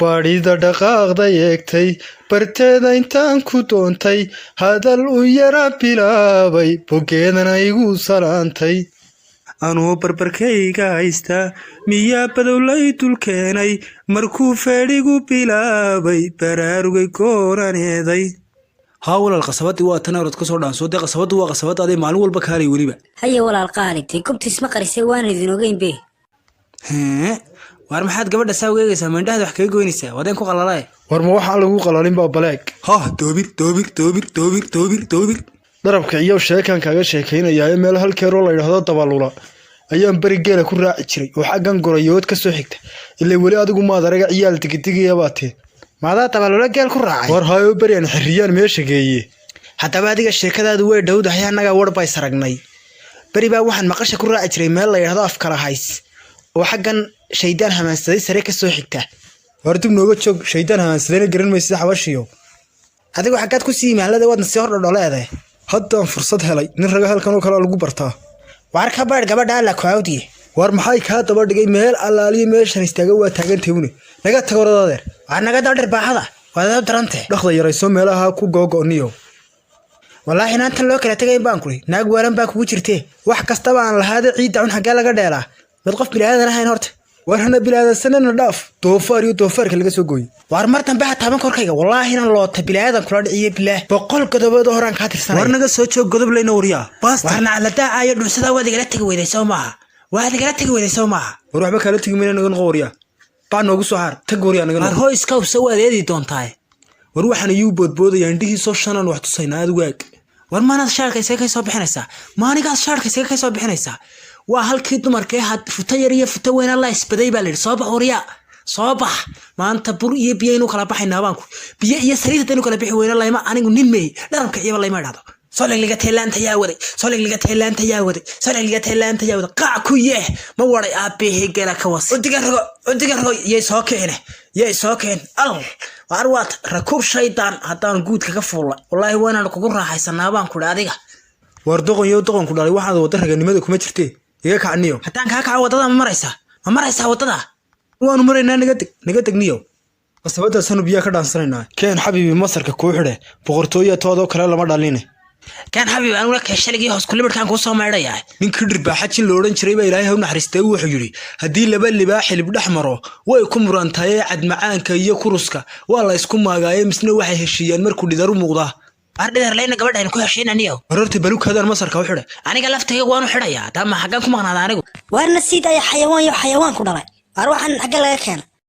baadhida dhaqaaqda eegtay barteeda intaan ku doontay hadal u yara bilaabay bogeedana igu salaantay anuu barbarkayga haysta miyaa badowlay dulkeenay markuu feedhigu bilaabay baraarugay gooraneeday haa walaal qasabadii waa tan orod ka soo dhaanso dee qasabadu waa qasabad aday maalin walba kaalay weliba haye walaal qaalintay gobtiis ma qarisay waana idin ogeynbe war maxaad gabadha saa ugeegaysaa meendhahda wax kaga goynaysaa wadeen ku qalalay war ma waxaan lagu qalalin baa baleeg doobir darabka iyo sheekan kaaga sheekaynayaa meel halkeeroo la yidhaahdo dabalula ayaan bari geela ku raaci jiray oo xaggan gorayood ka soo xigta ilaa weli adigu maad araga ciyaal digdigaya baatee maadaa dabalula geel ku raacay war hayo bari aan xirriyaan meesha geeye haddaba adiga sheekadaadu way dhowdahay annaga war bay saragnay bari baa waxaan maqasha ku raaci jiray meel la yidhaahdo afkala hays oo xaggan shaydaan hamaansaday sare ka soo xigta war dib nooga joog shaydaan hamaansadayna garan maysid xabashiyo adigu xaggaad ku sii imaanlada waadna sii hor dhodholeeday haddaan fursad helay nin raga halkan oo kale lagu bartaa waar ka baadh gabadha alla kuawdiye war maxay kaa daba dhigay meel allaaliyo meeshan istaaga waa taagantayune naga tag warad adeer waar naga daba dhirbaaxada waadada darante dhaqda yarayso meelaha ku googo'niyo wallaahi inaantan loo kala tegayn baan kuli naag waalan baa kugu jirtee wax kastaba aan lahaada ciidda cun xaggee laga dheelaa mid qof bilaadan ahayn horta war hana bilaadansanana dhaaf doofaar iyo doofaarka laga soo gooyey waar mar dambe ha taaban korkayga wallaahina loota bilaadan kula dhiciye bilaah 100 godobood oo horaan kaa tirsanay war naga soo joog godob leyna waryaa baasta warna la daacayo dhulsada waad igala tagi weyday soo maaha war waxba kala tagi meena naga qoryaa baa noogu soo har tag waryaa naga war hooy iska soo wadeedi doontaa war waxaan iyuu boodboodaya indhihii soo shanan wax tusaynaa aad waag war maana shaarkaysa ka soo bixinaysa maaniga shaarkaysa ka soo bixinaysa waa halkii dumarkay had futa yar iyo futa weyn Allah isbaday baa leeyahay soo bax waryaa soo bax maanta bur iyo biyo inuu kala baxaynaa baanku biyo iyo saliid inuu kala bixi weyna layma anigu nin meey dharabka iyo layma dhado soolegliga teelaanta yaa waday qaac ku yee ma waray aabehe gala ka was udiga rago yey soo keen al war waat rakub shaydaan hadaan guudka ka fuulay wallahi waana kugu raaxaysanaa baan ku adiga war doqon ku dhalay waxaad wada raganimada kuma jirtee iga kacniyo hadaan ka kaco wadada ma maraysa wadada waanu maraynaa naga tagniyo qasabada sanu biya ka dhaansanayna keen xabiibi masarka ku xidhe boqortooyo toodoo kale lama dhaline كان حبيب أنا ولا كشلقي هوس كل مركان كوسا ما يريح من كدر بحاجين لورن شريبة إلهي هم نحرسته وحجري هدي لبل باح اللي بدحمره ويكون مرانتاي عد معان كي كروسكا والله يسكون ما جاي مسنو واحد هالشيء المركو اللي دارو مغضاه أردنا لينا قبل هني كل شيء نيو قررت بلوك هذا المسار كوحدة أنا قلفت هي وانو حريا تام حقكم أنا دارو وارنا السيد يا حيوان كلنا أروح عن حق الله كان